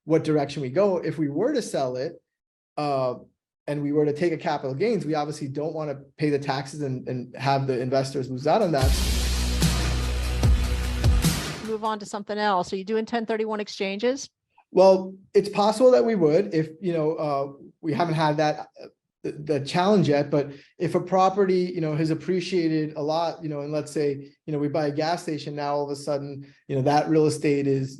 what direction we go. If we were to sell it, and we were to take a capital gains, we obviously don't want to pay the taxes and have the investors lose out on that. Move on to something else. Are you doing 1031 exchanges? Well, it's possible that we would, if, we haven't had that, the challenge yet, but if a property, has appreciated a lot, and let's say, we buy a gas station, now all of a sudden, that real estate is,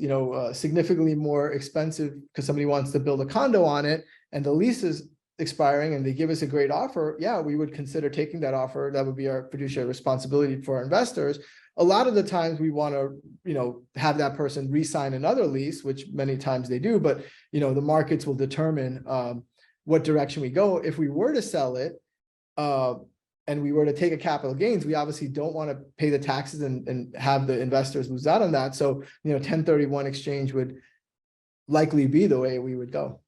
significantly more expensive because somebody wants to build a condo on it and the lease is expiring and they give us a great offer, yeah, we would consider taking that offer. That would be our fiduciary responsibility for our investors. A lot of the times we want to, have that person re-sign another lease, which many times they do, but, the markets will determine what direction we go. If we were to sell it, and we were to take a capital gains, we obviously don't want to pay the taxes and have the investors lose out on that. So, 1031 exchange would likely be the way we would go.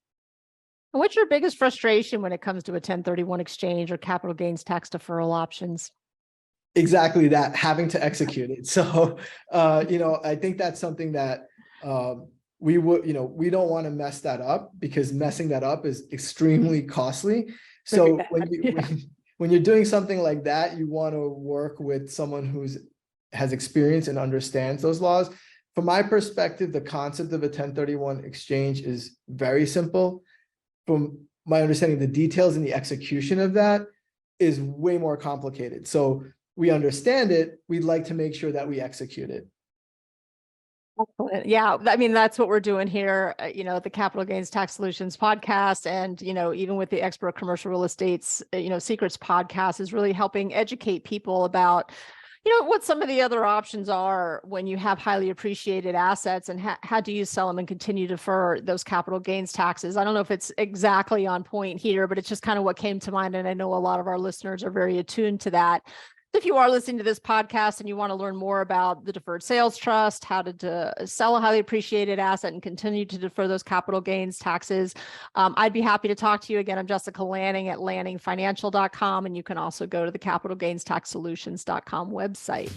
What's your biggest frustration when it comes to a 1031 exchange or capital gains tax deferral options? Exactly that, having to execute it. So, I think that's something that we would, we don't want to mess that up because messing that up is extremely costly. So when you're doing something like that, you want to work with someone has experience and understands those laws. From my perspective, the concept of a 1031 exchange is very simple. From my understanding, the details and the execution of that is way more complicated. So we understand it. We'd like to make sure that we execute it. Excellent. Yeah. I mean, that's what we're doing here, the Capital Gains Tax Solutions podcast. And, even with the Expert Commercial Real Estate's, Secrets podcast is really helping educate people about, what some of the other options are when you have highly appreciated assets and how do you sell them and continue to defer those capital gains taxes. I don't know if it's exactly on point here, but it's just kind of what came to mind. And I know a lot of our listeners are very attuned to that. If you are listening to this podcast and you want to learn more about the Deferred Sales Trust, how to sell a highly appreciated asset and continue to defer those capital gains taxes, I'd be happy to talk to you. Again, I'm Jessica Lanning at lanningfinancial.com, and you can also go to the capitalgainstaxsolutions.com website.